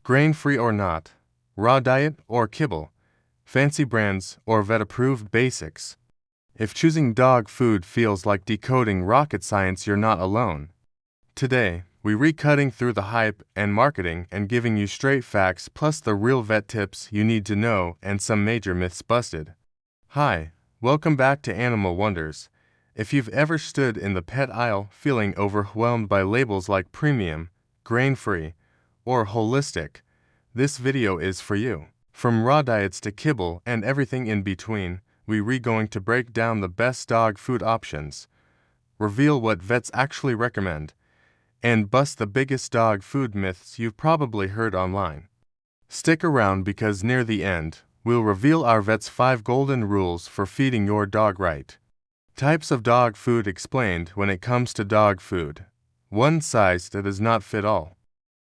Grain-free or not, raw diet or kibble, fancy brands or vet-approved basics. If choosing dog food feels like decoding rocket science, you're not alone. Today, we're cutting through the hype and marketing and giving you straight facts plus the real vet tips you need to know and some major myths busted. Hi, welcome back to Animal Wonders. If you've ever stood in the pet aisle feeling overwhelmed by labels like premium, grain-free, or holistic, this video is for you. From raw diets to kibble and everything in between, we're going to break down the best dog food options, reveal what vets actually recommend, and bust the biggest dog food myths you've probably heard online. Stick around because near the end, we'll reveal our vet's 5 golden rules for feeding your dog right. Types of dog food explained. When it comes to dog food, one size does not fit all.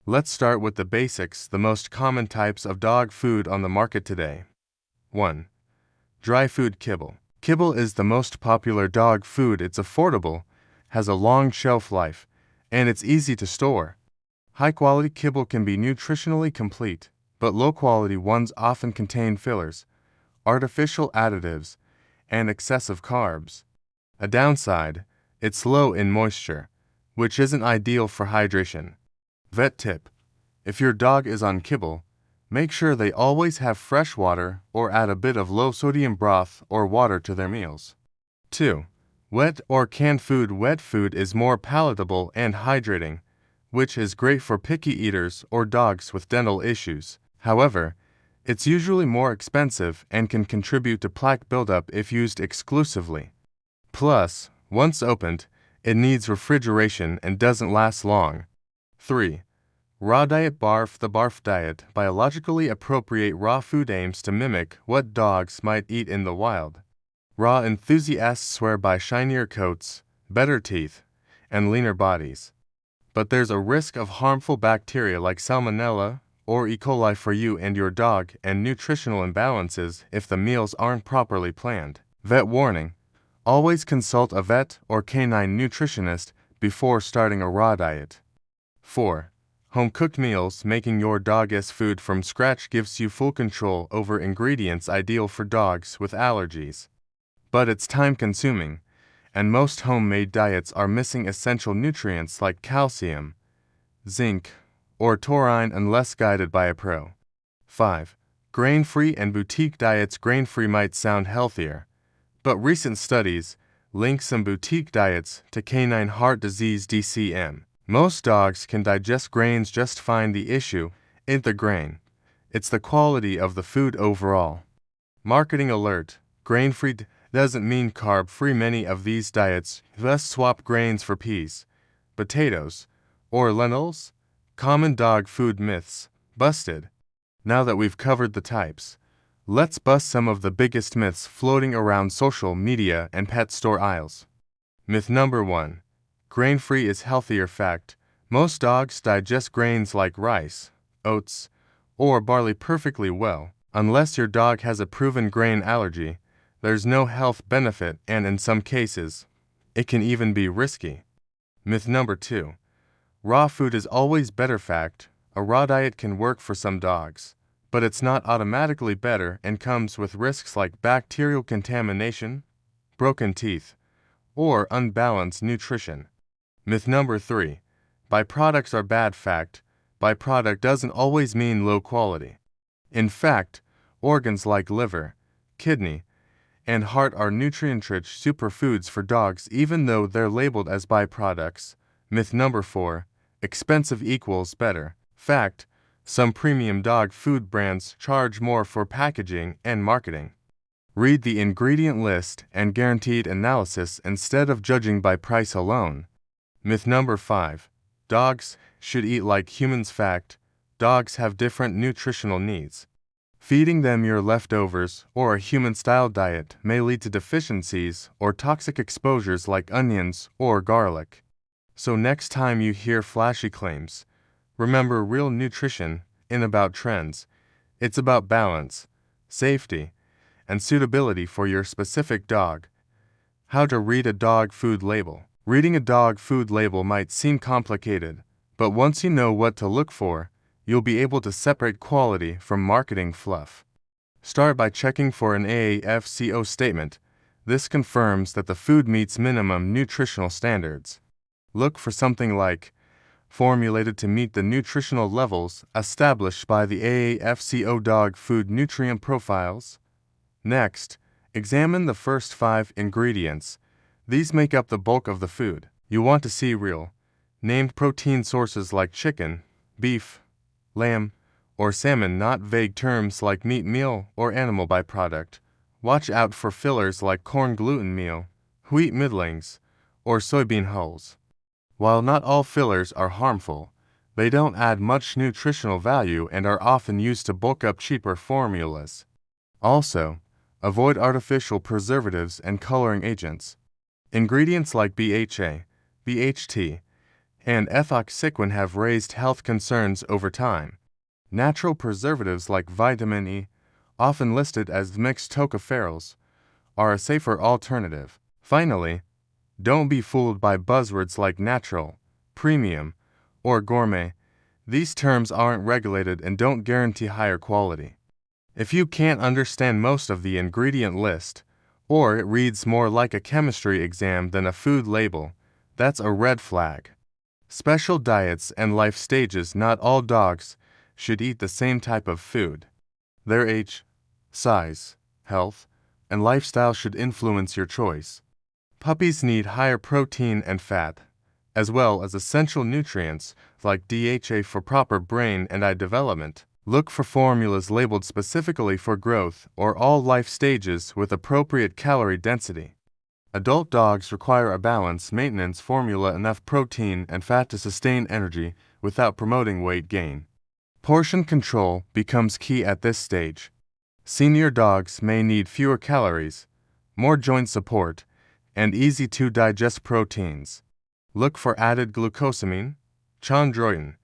Let's start with the basics, the most common types of dog food on the market today. 1. Dry food kibble. Kibble is the most popular dog food. It's affordable, has a long shelf life, and it's easy to store. High-quality kibble can be nutritionally complete, but low-quality ones often contain fillers, artificial additives, and excessive carbs. A downside, it's low in moisture, which isn't ideal for hydration. Vet tip: if your dog is on kibble, make sure they always have fresh water or add a bit of low-sodium broth or water to their meals. 2. Wet or canned food. Wet food is more palatable and hydrating, which is great for picky eaters or dogs with dental issues. However, it's usually more expensive and can contribute to plaque buildup if used exclusively. Plus, once opened, it needs refrigeration and doesn't last long. 3. Raw diet. Barf. The barf diet, biologically appropriate raw food, aims to mimic what dogs might eat in the wild. Raw enthusiasts swear by shinier coats, better teeth, and leaner bodies. But there's a risk of harmful bacteria like Salmonella or E. coli for you and your dog, and nutritional imbalances if the meals aren't properly planned. Vet warning: always consult a vet or canine nutritionist before starting a raw diet. 4. Home-cooked meals. Making your dog's food from scratch gives you full control over ingredients, ideal for dogs with allergies. But it's time-consuming, and most homemade diets are missing essential nutrients like calcium, zinc, or taurine unless guided by a pro. 5. Grain-free and boutique diets. Grain-free might sound healthier, but recent studies link some boutique diets to canine heart disease (DCM). Most dogs can digest grains just fine. The issue isn't the grain, it's the quality of the food overall. Marketing alert: grain-free doesn't mean carb-free. Many of these diets thus swap grains for peas, potatoes, or lentils. Common dog food myths busted. Now that we've covered the types, let's bust some of the biggest myths floating around social media and pet store aisles. Myth number 1. Grain-free is healthier. Fact: most dogs digest grains like rice, oats, or barley perfectly well. Unless your dog has a proven grain allergy, there's no health benefit, and in some cases, it can even be risky. Myth number 2. Raw food is always better. Fact: a raw diet can work for some dogs, but it's not automatically better and comes with risks like bacterial contamination, broken teeth, or unbalanced nutrition. Myth number 3. Byproducts are bad. Fact: byproduct doesn't always mean low quality. In fact, organs like liver, kidney, and heart are nutrient-rich superfoods for dogs even though they're labeled as byproducts. Myth number 4. Expensive equals better. Fact: some premium dog food brands charge more for packaging and marketing. Read the ingredient list and guaranteed analysis instead of judging by price alone. Myth number 5. Dogs should eat like humans. Fact: dogs have different nutritional needs. Feeding them your leftovers or a human-style diet may lead to deficiencies or toxic exposures like onions or garlic. So next time you hear flashy claims, remember, real nutrition isn't about trends. It's about balance, safety, and suitability for your specific dog. How to read a dog food label. Reading a dog food label might seem complicated, but once you know what to look for, you'll be able to separate quality from marketing fluff. Start by checking for an AAFCO statement. This confirms that the food meets minimum nutritional standards. Look for something like formulated to meet the nutritional levels established by the AAFCO dog food nutrient profiles. Next, examine the first 5 ingredients. These make up the bulk of the food. You want to see real, named protein sources like chicken, beef, lamb, or salmon, not vague terms like meat meal or animal byproduct. Watch out for fillers like corn gluten meal, wheat middlings, or soybean hulls. While not all fillers are harmful, they don't add much nutritional value and are often used to bulk up cheaper formulas. Also, avoid artificial preservatives and coloring agents. Ingredients like BHA, BHT, and ethoxyquin have raised health concerns over time. Natural preservatives like vitamin E, often listed as mixed tocopherols, are a safer alternative. Finally, don't be fooled by buzzwords like natural, premium, or gourmet. These terms aren't regulated and don't guarantee higher quality. If you can't understand most of the ingredient list, or it reads more like a chemistry exam than a food label, that's a red flag. Special diets and life stages. Not all dogs should eat the same type of food. Their age, size, health, and lifestyle should influence your choice. Puppies need higher protein and fat, as well as essential nutrients like DHA for proper brain and eye development. Look for formulas labeled specifically for growth or all life stages with appropriate calorie density. Adult dogs require a balanced maintenance formula, enough protein and fat to sustain energy without promoting weight gain. Portion control becomes key at this stage. Senior dogs may need fewer calories, more joint support, and easy-to-digest proteins. Look for added glucosamine, chondroitin,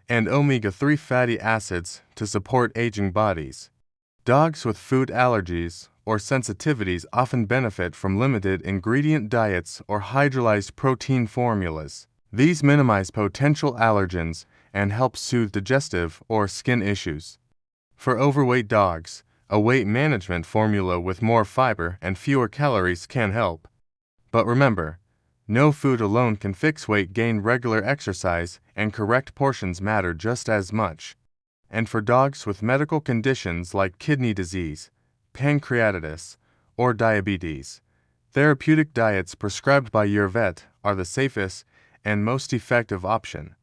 and omega-3 fatty acids to support aging bodies. Dogs with food allergies or sensitivities often benefit from limited ingredient diets or hydrolyzed protein formulas. These minimize potential allergens and help soothe digestive or skin issues. For overweight dogs, a weight management formula with more fiber and fewer calories can help. But remember, no food alone can fix weight gain. Regular exercise and correct portions matter just as much. And for dogs with medical conditions like kidney disease, pancreatitis, or diabetes, therapeutic diets prescribed by your vet are the safest and most effective option.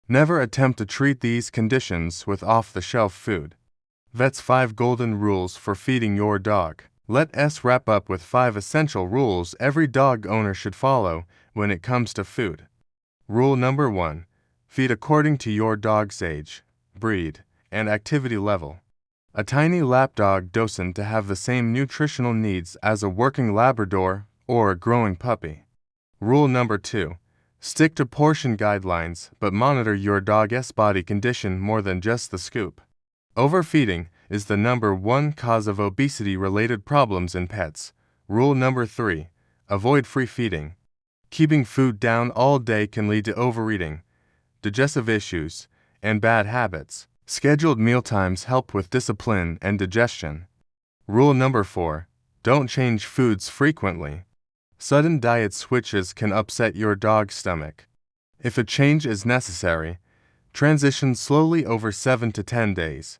Never attempt to treat these conditions with off-the-shelf food. Vet's 5 golden rules for feeding your dog. Let's wrap up with 5 essential rules every dog owner should follow when it comes to food. Rule number 1. Feed according to your dog's age, breed, and activity level. A tiny lapdog doesn't have the same nutritional needs as a working Labrador or a growing puppy. Rule number 2. Stick to portion guidelines, but monitor your dog's body condition more than just the scoop. Overfeeding is the number 1 cause of obesity-related problems in pets. Rule number 3. Avoid free feeding. Keeping food down all day can lead to overeating, digestive issues, and bad habits. Scheduled mealtimes help with discipline and digestion. Rule number 4. Don't change foods frequently. Sudden diet switches can upset your dog's stomach. If a change is necessary, transition slowly over 7 to 10 days.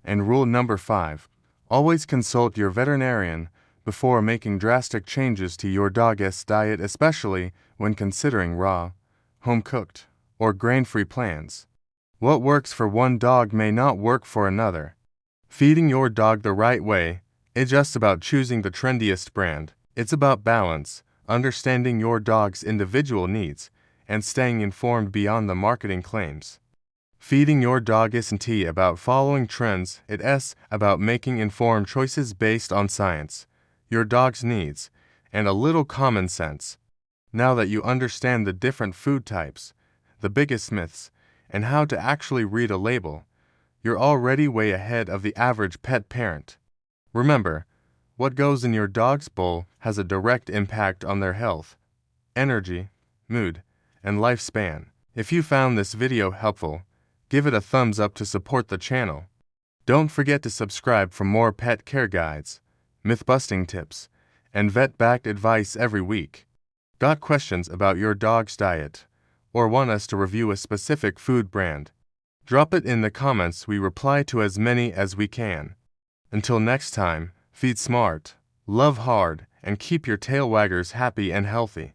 And rule number 5. Always consult your veterinarian before making drastic changes to your dog's diet, especially when considering raw, home-cooked, or grain-free plans. What works for one dog may not work for another. Feeding your dog the right way isn't just about choosing the trendiest brand. It's about balance, understanding your dog's individual needs, and staying informed beyond the marketing claims. Feeding your dog isn't about following trends, it's about making informed choices based on science, your dog's needs, and a little common sense. Now that you understand the different food types, the biggest myths, and how to actually read a label, you're already way ahead of the average pet parent. Remember, what goes in your dog's bowl has a direct impact on their health, energy, mood, and lifespan. If you found this video helpful, Give it a thumbs up to support the channel. Don't forget to subscribe for more pet care guides, myth-busting tips, and vet-backed advice every week. Got questions about your dog's diet, or want us to review a specific food brand? Drop it in the comments. We reply to as many as we can. Until next time, feed smart, love hard, and keep your tail waggers happy and healthy.